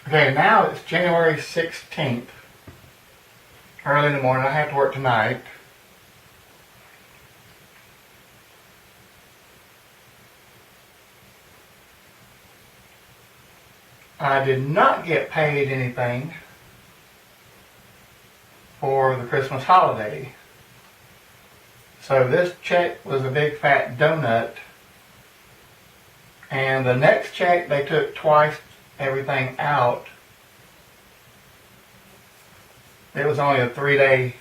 Okay, now it's January 16th. Early in the morning. I have to work tonight. I did not get paid anything for the Christmas holiday. So this check was a big fat donut. And the next check, they took twice everything out. It was only a 3-day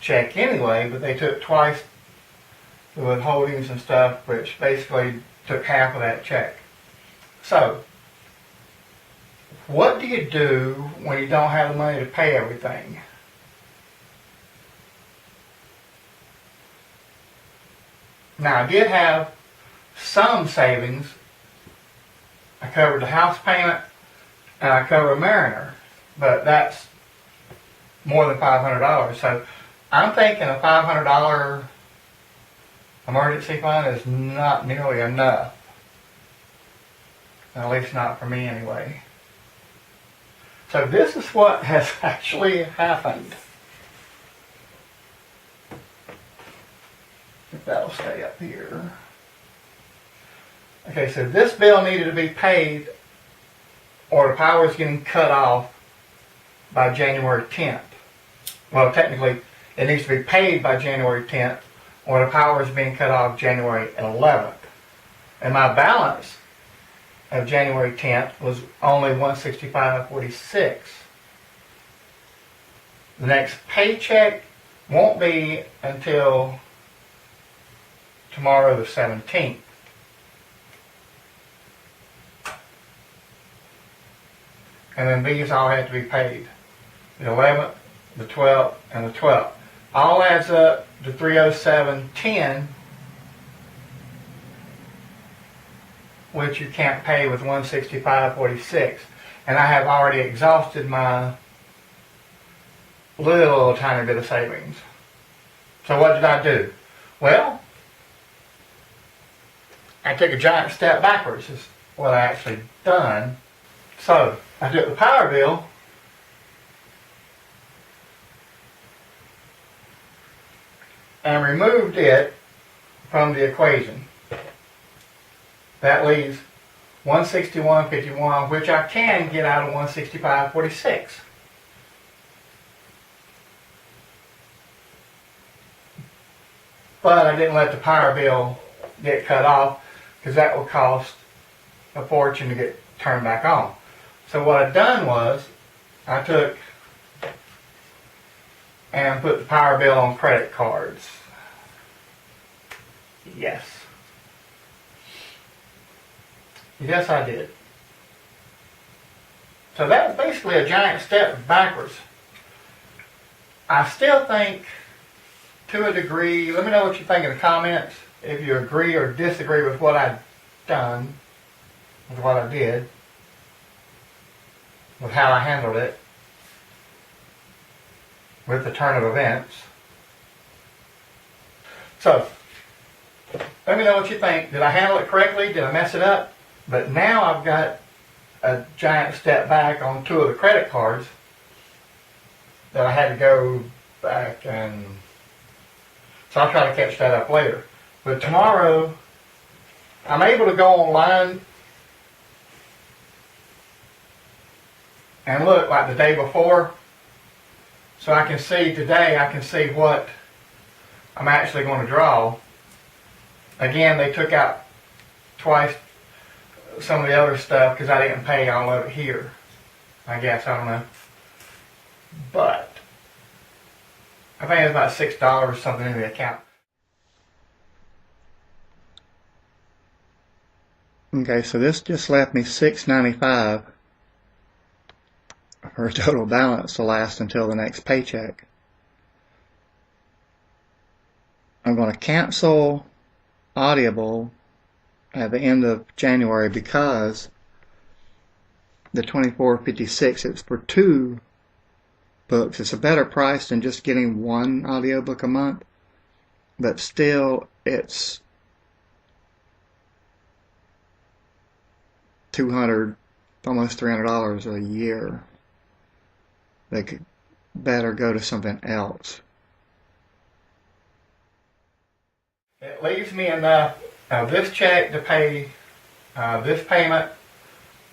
check anyway, but they took twice the withholdings and stuff, which basically took half of that check. So, what do you do when you don't have the money to pay everything? Now, I did have some savings. I covered the house payment and I covered Mariner, but that's more than $500. So I'm thinking a $500 emergency fund is not nearly enough. At least not for me anyway. So this is what has actually happened. If that'll stay up here. Okay, so this bill needed to be paid or the power is getting cut off by January 10th. Well, technically, it needs to be paid by January 10th or the power is being cut off January 11th. And my balance of January 10th was only $165.46. The next paycheck won't be until tomorrow the 17th. And then these all have to be paid. The 11th, the 12th, and the 12th. All adds up to $307.10, which you can't pay with $165.46. And I have already exhausted my little tiny bit of savings. So what did I do? Well, I took a giant step backwards, is what I actually done. So, I took the power bill and removed it from the equation. That leaves $161.51, which I can get out of $165.46. But I didn't let the power bill get cut off because that will cost a fortune to get turned back on. So what I've done was, I took and put the power bill on credit cards. Yes. Yes, I did. So that's basically a giant step backwards. I still think, to a degree, let me know what you think in the comments, if you agree or disagree with what I've done, with what I did, with how I handled it, with the turn of events. So, let me know what you think. Did I handle it correctly? Did I mess it up? But now I've got a giant step back on 2 of the credit cards that I had to go back and... So I'll try to catch that up later. But tomorrow, I'm able to go online and look like the day before. So I can see today, I can see what I'm actually going to draw. Again, they took out twice some of the other stuff because I didn't pay all of it here. I guess, I don't know. But I think it's about $6 or something in the account. Okay, so this just left me $6.95 for a total balance to last until the next paycheck. I'm going to cancel Audible at the end of January because the $24.56, it's for 2 books. It's a better price than just getting 1 audiobook a month, but still it's $200 almost $300 a year. They could better go to something else. It leaves me enough of this check to pay this payment,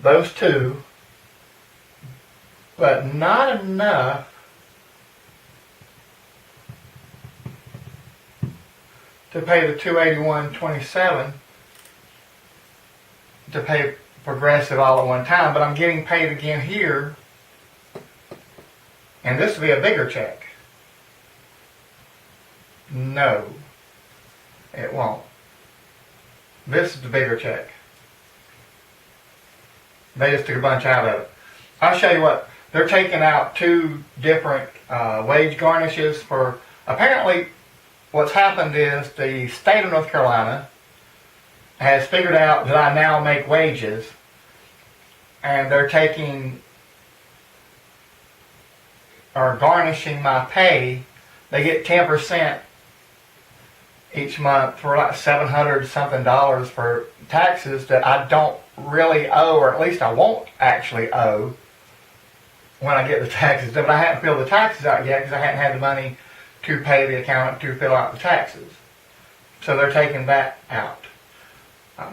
those two, but not enough to pay the $281.27 to pay Progressive all at one time. But I'm getting paid again here, and this will be a bigger check. No, it won't. This is the bigger check. They just took a bunch out of it. I'll show you what. They're taking out two different wage garnishes for, apparently what's happened is the state of North Carolina has figured out that I now make wages, and they're taking or garnishing my pay. They get 10% each month for like $700 something for taxes that I don't really owe, or at least I won't actually owe when I get the taxes done. But I haven't filled the taxes out yet because I hadn't had the money to pay the accountant to fill out the taxes. So they're taking that out.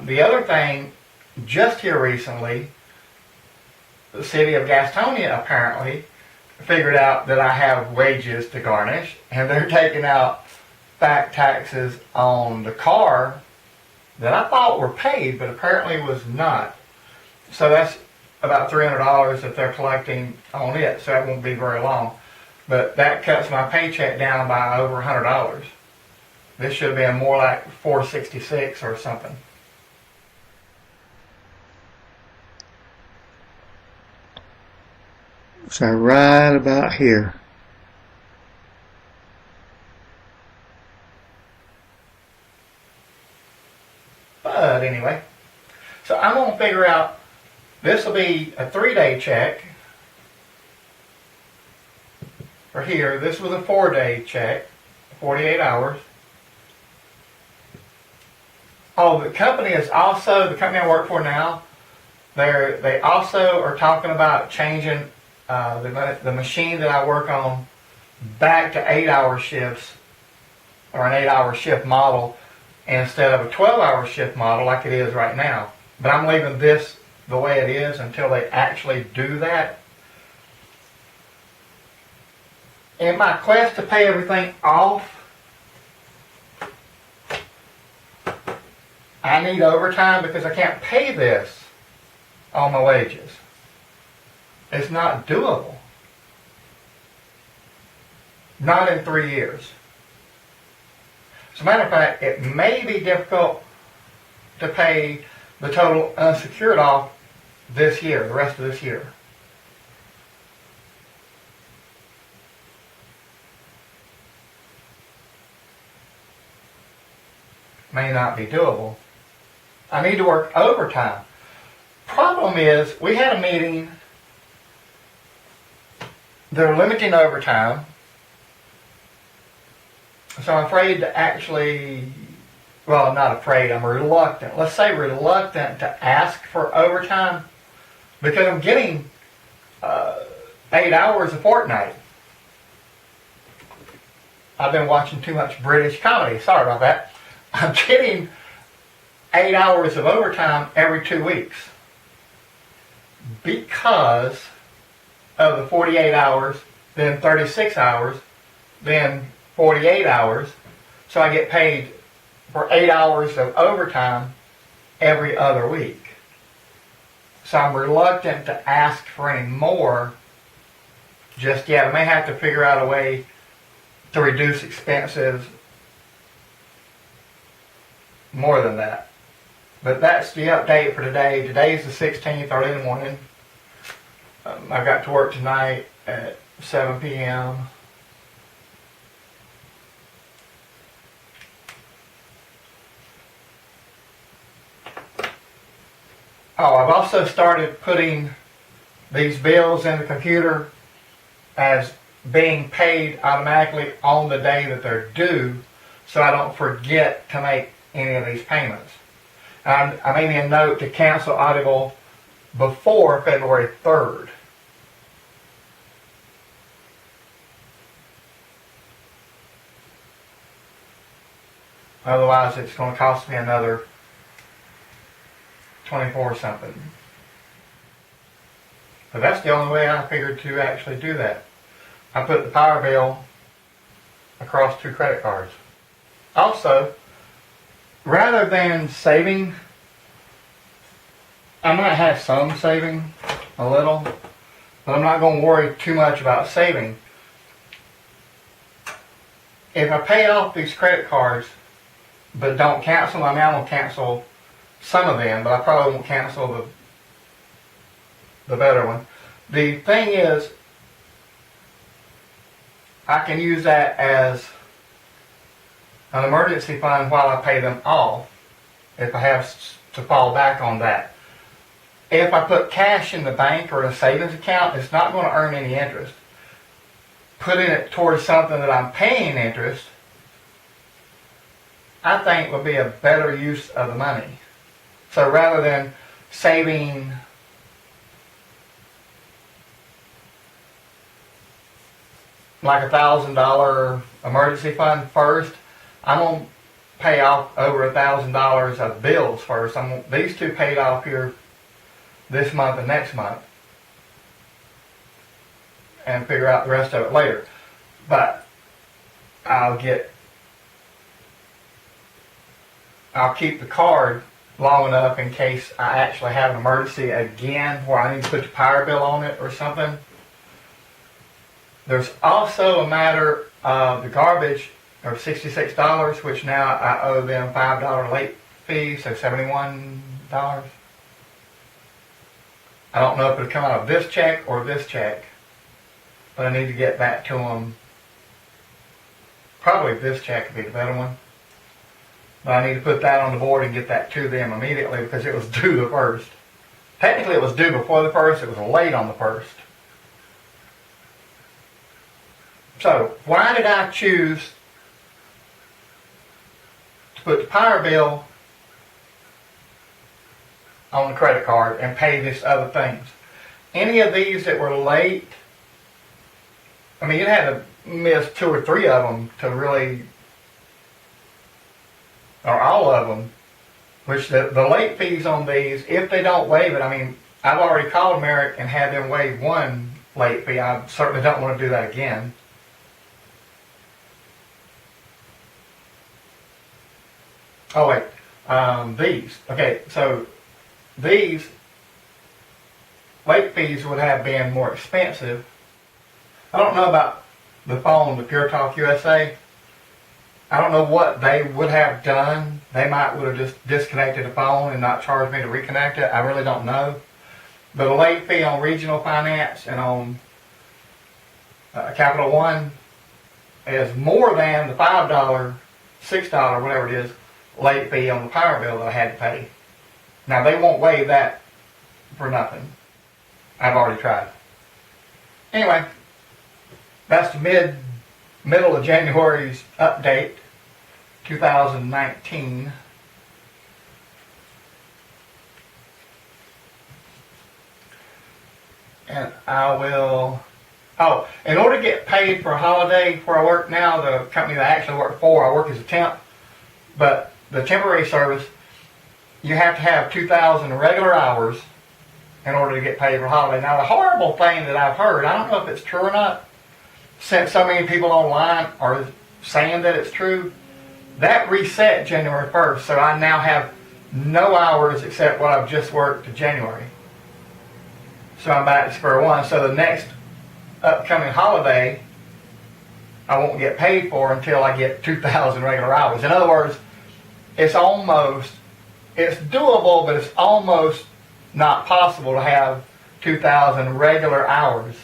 The other thing, just here recently, the city of Gastonia apparently figured out that I have wages to garnish, and they're taking out back taxes on the car that I thought were paid, but apparently was not. So that's about $300 that they're collecting on it, so that won't be very long. But that cuts my paycheck down by over $100. This should have been more like $466 or something. So right about here. But anyway, so I'm going to figure out, this will be a 3-day check for here. This was a 4-day check, 48 hours. Oh, the company is also, the company I work for now, they also are talking about changing the machine that I work on back to 8-hour shifts, or an 8-hour shift model, instead of a 12-hour shift model like it is right now. But I'm leaving this the way it is until they actually do that. In my quest to pay everything off, I need overtime because I can't pay this on my wages. It's not doable. Not in 3 years. As a matter of fact, it may be difficult to pay the total unsecured off this year, the rest of this year. May not be doable. I need to work overtime. Problem is, we had a meeting. They're limiting overtime. So I'm afraid to actually, well, not afraid, I'm reluctant. Let's say reluctant to ask for overtime because I'm getting 8 hours a fortnight. I've been watching too much British comedy. Sorry about that. I'm getting 8 hours of overtime every 2 weeks because of the 48 hours, then 36 hours, then 48 hours. So I get paid for 8 hours of overtime every other week. So I'm reluctant to ask for any more just yet. I may have to figure out a way to reduce expenses more than that. But that's the update for today. Today's the 16th, early in the morning. I got to work tonight at 7 p.m. Oh, I've also started putting these bills in the computer as being paid automatically on the day that they're due, so I don't forget to make any of these payments. I made me a note to cancel Audible before February 3rd. Otherwise, it's going to cost me another 24 something. But that's the only way I figured to actually do that. I put the power bill across 2 credit cards. Also, rather than saving, I might have some saving, a little, but I'm not going to worry too much about saving. If I pay off these credit cards, but don't cancel, I mean, I'm going to cancel some of them, but I probably won't cancel the better one. The thing is, I can use that as an emergency fund while I pay them off, if I have to fall back on that. If I put cash in the bank or in a savings account, it's not going to earn any interest. Putting it towards something that I'm paying interest, I think would be a better use of the money. So rather than saving like $1,000 emergency fund first, I'm going to pay off over $1,000 of bills first. These 2 paid off here this month and next month, and figure out the rest of it later. But I'll keep the card long enough in case I actually have an emergency again where I need to put the power bill on it or something. There's also a matter of the garbage of $66, which now I owe them $5 late fee, so $71. I don't know if it'll come out of this check or this check, but I need to get that to them. Probably this check would be the better one. But I need to put that on the board and get that to them immediately because it was due the 1st. Technically it was due before the 1st, it was late on the 1st. So, why did I choose to put the power bill on the credit card and pay these other things? Any of these that were late, I mean, you had to miss 2 or 3 of them to really, or all of them, which the late fees on these, if they don't waive it, I mean, I've already called Merrick and had them waive 1 late fee. I certainly don't want to do that again. Oh wait, these. Okay, so these late fees would have been more expensive. I don't know about the phone, the Pure Talk USA. I don't know what they would have done. They would have just disconnected the phone and not charged me to reconnect it. I really don't know. But a late fee on Regional Finance and on Capital One is more than the $5, $6, whatever it is, late fee on the power bill that I had to pay. Now they won't waive that for nothing. I've already tried. Anyway, that's the middle of January's update, 2019. And I will, in order to get paid for a holiday where I work now, the company that I actually work for, I work as a temp, but the temporary service, you have to have 2,000 regular hours in order to get paid for a holiday. Now the horrible thing that I've heard, I don't know if it's true or not, since so many people online are saying that it's true, that reset January 1st, so I now have no hours except what I've just worked in January. So I'm back to square one. So the next upcoming holiday, I won't get paid for until I get 2,000 regular hours. In other words, it's doable, but it's almost not possible to have 2,000 regular hours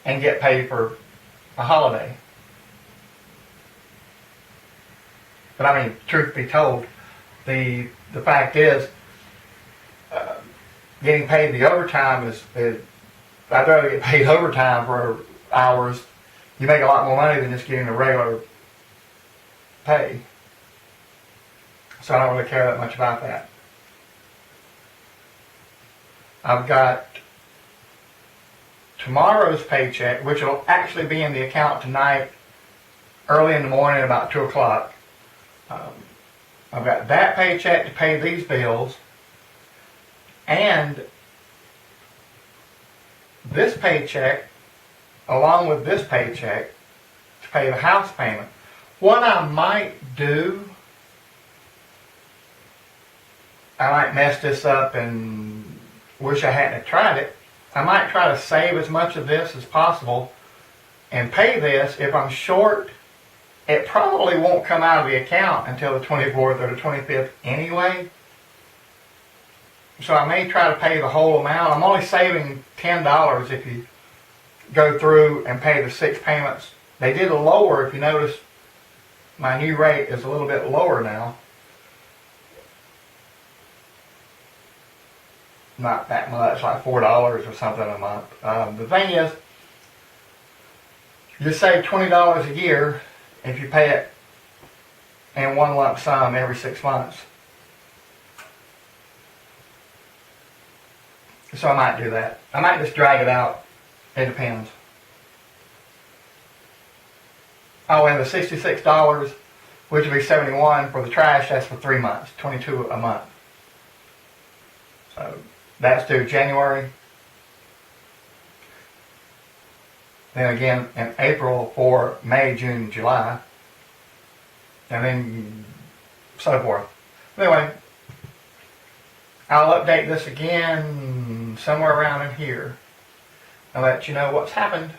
and get paid for a holiday. But I mean, truth be told, the fact is, getting paid the overtime is I'd rather get paid overtime for hours. You make a lot more money than just getting a regular pay. So I don't really care that much about that. I've got tomorrow's paycheck, which will actually be in the account tonight, early in the morning, about 2 o'clock. I've got that paycheck to pay these bills, and this paycheck, along with this paycheck, to pay the house payment. What I might do, I might mess this up and wish I hadn't tried it. I might try to save as much of this as possible and pay this. If I'm short, it probably won't come out of the account until the 24th or the 25th anyway. So I may try to pay the whole amount. I'm only saving $10 if you go through and pay the 6 payments. They did a lower, if you notice, my new rate is a little bit lower now. Not that much, like $4 or something a month. The thing is, you save $20 a year if you pay it in one lump sum every 6 months. So I might do that. I might just drag it out. It depends. Oh, and the $66, which would be $71 for the trash, that's for 3 months, $22 a month. So that's due January. Then again in April for May, June, July. And then so forth. Anyway, I'll update this again somewhere around in here. I'll let you know what's happened.